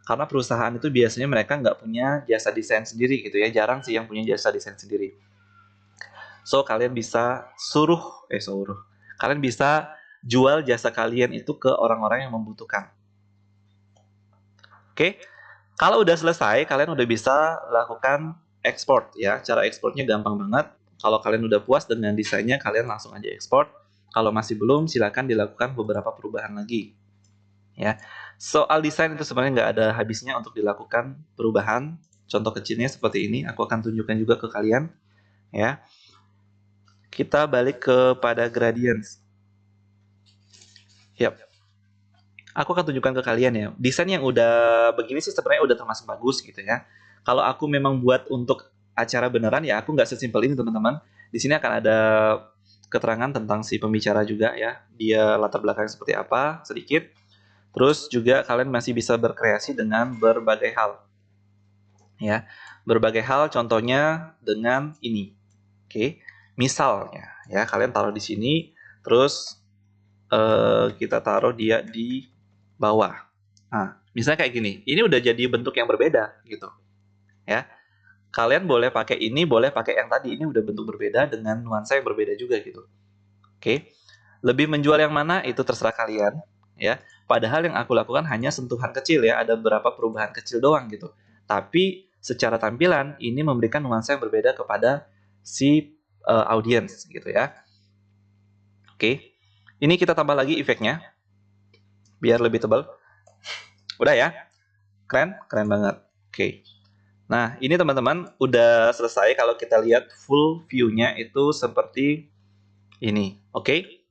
Karena perusahaan itu biasanya mereka nggak punya jasa desain sendiri gitu ya. Jarang sih yang punya jasa desain sendiri. So, kalian bisa kalian bisa jual jasa kalian itu ke orang-orang yang membutuhkan. Oke? Kalau udah selesai, kalian udah bisa lakukan ekspor ya. Cara ekspornya gampang banget. Kalau kalian udah puas dengan desainnya, kalian langsung aja ekspor. Kalau masih belum, silakan dilakukan beberapa perubahan lagi. Ya, soal desain itu sebenarnya nggak ada habisnya untuk dilakukan perubahan. Contoh kecilnya seperti ini, aku akan tunjukkan juga ke kalian. Ya, kita balik kepada gradients. Yap, aku akan tunjukkan ke kalian ya. Desain yang udah begini sih sebenarnya udah termasuk bagus gitu ya. Kalau aku memang buat untuk acara beneran ya aku nggak sesimpel ini teman-teman. Di sini akan ada keterangan tentang si pembicara juga ya. Dia latar belakangnya seperti apa sedikit. Terus juga kalian masih bisa berkreasi dengan berbagai hal. Ya, berbagai hal contohnya dengan ini. Oke, misalnya ya kalian taruh di sini, terus kita taruh dia di bawah. Nah, misalnya kayak gini, ini udah jadi bentuk yang berbeda gitu, ya. Kalian boleh pakai ini, boleh pakai yang tadi. Ini udah bentuk berbeda dengan nuansa yang berbeda juga gitu. Oke, lebih menjual yang mana itu terserah kalian, ya. Padahal yang aku lakukan hanya sentuhan kecil ya, ada beberapa perubahan kecil doang gitu. Tapi secara tampilan ini memberikan nuansa yang berbeda kepada si audiens gitu ya. Oke, ini kita tambah lagi efeknya biar lebih tebal. Udah ya? Keren? Keren banget. Oke. Nah, ini teman-teman udah selesai. Kalau kita lihat full view-nya itu seperti ini. Oke?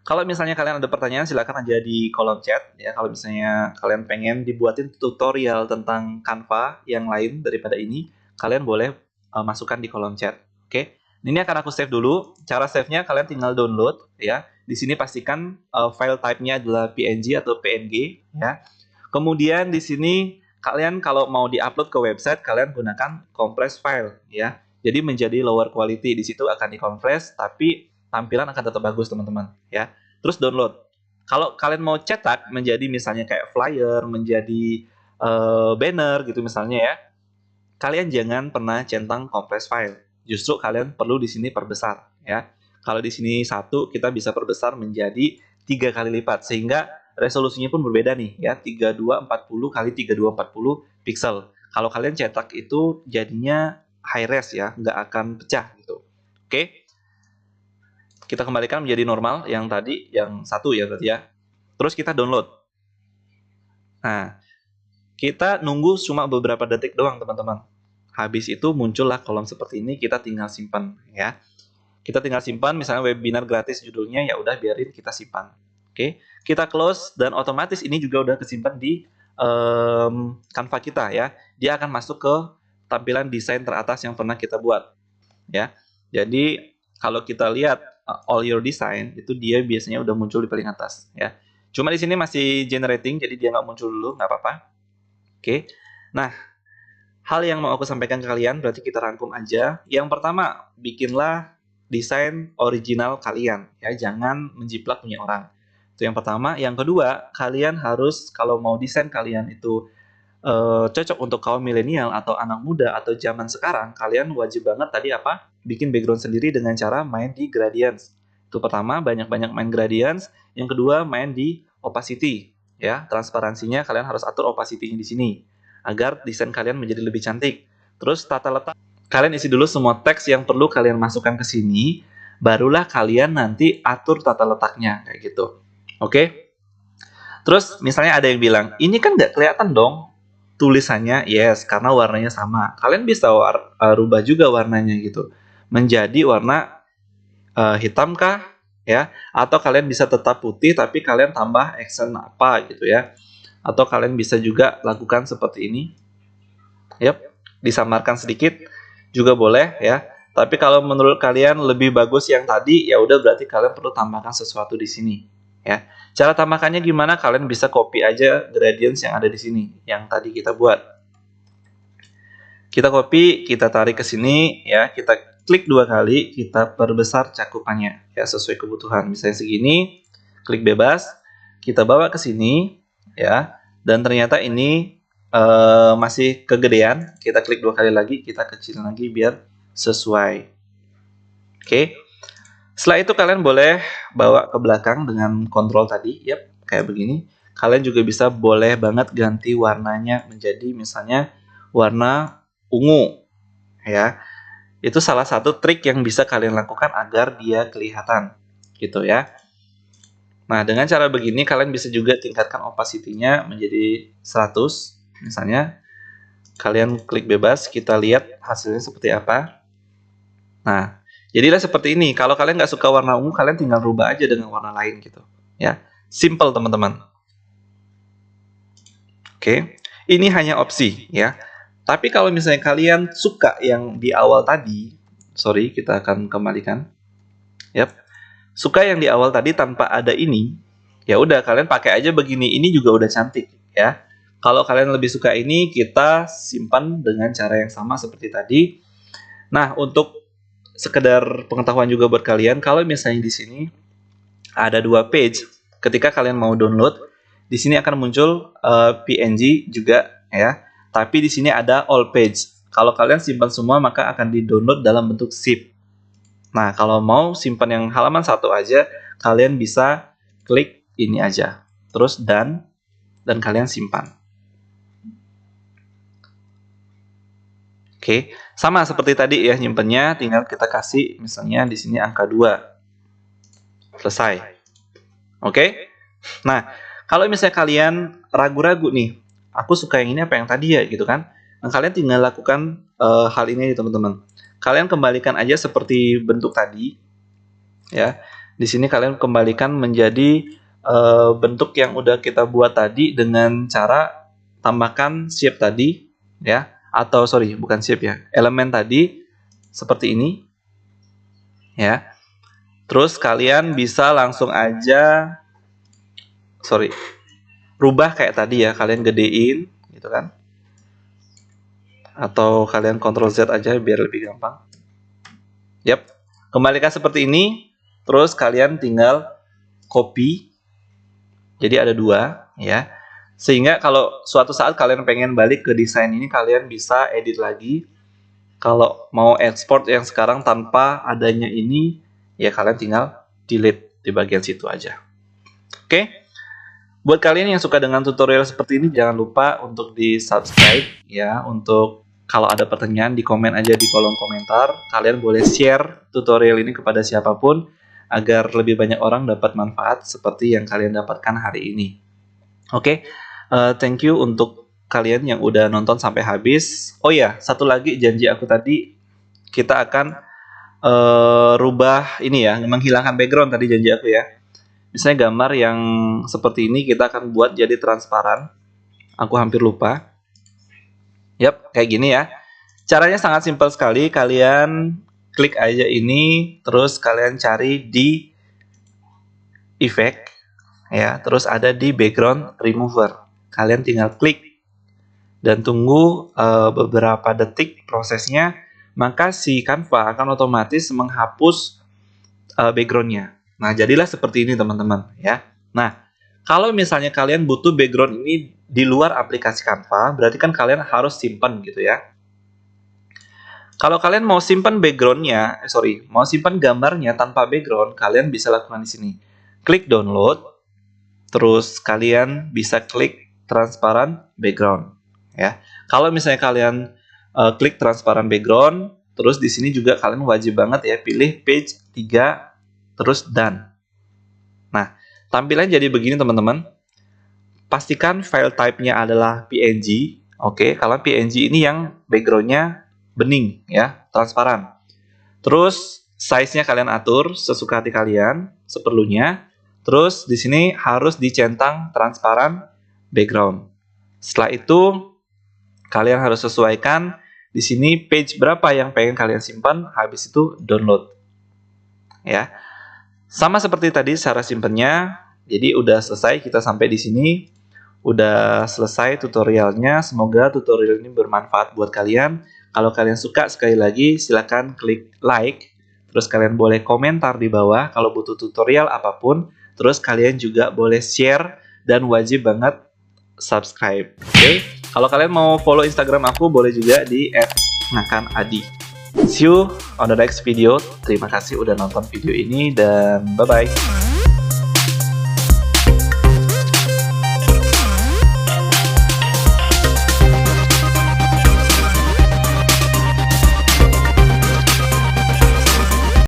Kalau misalnya kalian ada pertanyaan, silakan aja di kolom chat. Ya, kalau misalnya kalian pengen dibuatin tutorial tentang Canva yang lain daripada ini, kalian boleh masukkan di kolom chat. Oke? Ini akan aku save dulu. Cara save-nya kalian tinggal download. Ya. Di sini pastikan file type-nya adalah PNG atau PNG. Ya. Kemudian di sini kalian kalau mau diupload ke website, kalian gunakan compress file ya. Jadi menjadi lower quality. Di situ akan di-compress tapi tampilan akan tetap bagus teman-teman ya. Terus download. Kalau kalian mau cetak menjadi misalnya kayak flyer, menjadi banner gitu misalnya ya. Kalian jangan pernah centang compress file. Justru kalian perlu di sini perbesar ya. Kalau di sini 1, kita bisa perbesar menjadi 3 kali lipat sehingga resolusinya pun berbeda nih ya, 3240 kali 3240 pixel. Kalau kalian cetak itu jadinya high res ya, nggak akan pecah gitu. Oke, kita kembalikan menjadi normal yang tadi, yang 1 ya berarti ya. Terus kita download. Nah, kita nunggu cuma beberapa detik doang teman-teman. Habis itu muncullah kolom seperti ini, kita tinggal simpan ya. Kita tinggal simpan, misalnya webinar gratis judulnya, ya udah biarin kita simpan. Oke, kita close dan otomatis ini juga udah kesimpan di Canva kita ya. Dia akan masuk ke tampilan desain teratas yang pernah kita buat ya. Jadi kalau kita lihat all your design itu dia biasanya udah muncul di paling atas ya. Cuma di sini masih generating, jadi dia nggak muncul dulu, nggak apa-apa. Oke, nah hal yang mau aku sampaikan ke kalian berarti kita rangkum aja. Yang pertama, bikinlah desain original kalian ya, jangan menjiplak punya orang. Itu yang pertama. Yang kedua, kalian harus kalau mau desain kalian itu cocok untuk kaum milenial atau anak muda atau zaman sekarang, kalian wajib banget tadi apa? Bikin background sendiri dengan cara main di gradients. Itu pertama, banyak-banyak main gradients. Yang kedua, main di opacity ya. Transparansinya kalian harus atur opacity-nya di sini agar desain kalian menjadi lebih cantik. Terus tata letak, kalian isi dulu semua teks yang perlu kalian masukkan ke sini, barulah kalian nanti atur tata letaknya kayak gitu. Oke? Terus misalnya ada yang bilang, ini kan nggak kelihatan dong tulisannya. Yes, karena warnanya sama. Kalian bisa rubah juga warnanya gitu, menjadi warna hitam kah? Ya, atau kalian bisa tetap putih tapi kalian tambah accent apa gitu ya. Atau kalian bisa juga lakukan seperti ini. Yap, disamarkan sedikit juga boleh ya. Tapi kalau menurut kalian lebih bagus yang tadi, ya udah berarti kalian perlu tambahkan sesuatu di sini ya. Cara tambahkannya gimana? Kalian bisa copy aja gradients yang ada di sini yang tadi kita buat. Kita copy, kita tarik ke sini ya, kita klik 2 kali, kita perbesar cakupannya ya sesuai kebutuhan. Misalnya segini, klik bebas, kita bawa ke sini ya. Dan ternyata ini masih kegedean, kita klik 2 kali lagi, kita kecilin lagi biar sesuai. Oke. Setelah itu kalian boleh bawa ke belakang dengan kontrol tadi, yap, kayak begini. Kalian juga bisa boleh banget ganti warnanya menjadi misalnya warna ungu ya. Itu salah satu trik yang bisa kalian lakukan agar dia kelihatan gitu ya. Nah, dengan cara begini kalian bisa juga tingkatkan opacity-nya menjadi 100 misalnya. Kalian klik bebas, kita lihat hasilnya seperti apa. Nah, jadilah seperti ini. Kalau kalian nggak suka warna ungu, kalian tinggal rubah aja dengan warna lain gitu. Ya, simple teman-teman. Oke, ini hanya opsi ya. Tapi kalau misalnya kalian suka yang di awal tadi, sorry, kita akan kembalikan. Yap, suka yang di awal tadi tanpa ada ini, ya udah kalian pakai aja begini. Ini juga udah cantik ya. Kalau kalian lebih suka ini, kita simpan dengan cara yang sama seperti tadi. Nah, untuk sekedar pengetahuan juga buat kalian, kalau misalnya di sini ada 2 page, ketika kalian mau download, di sini akan muncul PNG juga ya. Tapi di sini ada all page. Kalau kalian simpan semua, maka akan di-download dalam bentuk zip. Nah, kalau mau simpan yang halaman 1 aja, kalian bisa klik ini aja. Terus dan kalian simpan. Oke, sama seperti tadi ya nyimpennya, tinggal kita kasih misalnya di sini angka 2. Selesai. Oke? Nah, kalau misalnya kalian ragu-ragu nih, aku suka yang ini apa yang tadi ya gitu kan. Nah, kalian tinggal lakukan hal ini teman-teman. Kalian kembalikan aja seperti bentuk tadi. Ya. Di sini kalian kembalikan menjadi bentuk yang udah kita buat tadi dengan cara tambahkan shape tadi ya. Atau sorry, bukan shape ya, elemen tadi seperti ini ya. Terus kalian bisa langsung aja rubah kayak tadi ya, kalian gedein gitu kan, atau kalian Ctrl Z aja biar lebih gampang. Yap, kembalikan seperti ini. Terus kalian tinggal copy, jadi ada 2 ya. Sehingga kalau suatu saat kalian pengen balik ke desain ini, kalian bisa edit lagi. Kalau mau export yang sekarang tanpa adanya ini, ya kalian tinggal delete di bagian situ aja. Oke. Buat kalian yang suka dengan tutorial seperti ini, jangan lupa untuk di-subscribe ya. Untuk kalau ada pertanyaan, di komen aja di kolom komentar. Kalian boleh share tutorial ini kepada siapapun agar lebih banyak orang dapat manfaat seperti yang kalian dapatkan hari ini. Oke. Thank you untuk kalian yang udah nonton sampai habis. Oh ya, satu lagi janji aku tadi, kita akan rubah ini ya, menghilangkan background tadi janji aku ya. Misalnya gambar yang seperti ini kita akan buat jadi transparan. Aku hampir lupa. Yap, kayak gini ya. Caranya sangat simpel sekali. Kalian klik aja ini, terus kalian cari di effect ya, terus ada di background remover. Kalian tinggal klik dan tunggu beberapa detik prosesnya, maka si Canva akan otomatis menghapus backgroundnya. Nah, jadilah seperti ini teman-teman ya. Nah, kalau misalnya kalian butuh background ini di luar aplikasi Canva, berarti kan kalian harus simpan gitu ya. Kalau kalian mau simpan backgroundnya, mau simpan gambarnya tanpa background, kalian bisa lakukan di sini. Klik download, terus kalian bisa klik transparan background ya. Kalau misalnya kalian klik transparan background, terus di sini juga kalian wajib banget ya pilih page 3 terus done. Nah, tampilan jadi begini teman-teman. Pastikan file type-nya adalah PNG. Oke, kalau PNG ini yang background-nya bening ya, transparan. Terus size-nya kalian atur sesuka hati kalian, seperlunya. Terus di sini harus dicentang transparan background. Setelah itu kalian harus sesuaikan di sini page berapa yang pengen kalian simpan, habis itu download. Ya. Sama seperti tadi cara simpennya. Jadi udah selesai, kita sampai di sini. Udah selesai tutorialnya. Semoga tutorial ini bermanfaat buat kalian. Kalau kalian suka, sekali lagi silakan klik like. Terus kalian boleh komentar di bawah kalau butuh tutorial apapun. Terus kalian juga boleh share dan wajib banget subscribe. Oke? Kalau kalian mau follow Instagram aku, boleh juga di @nakanadi. See you on the next video. Terima kasih udah nonton video ini dan bye-bye.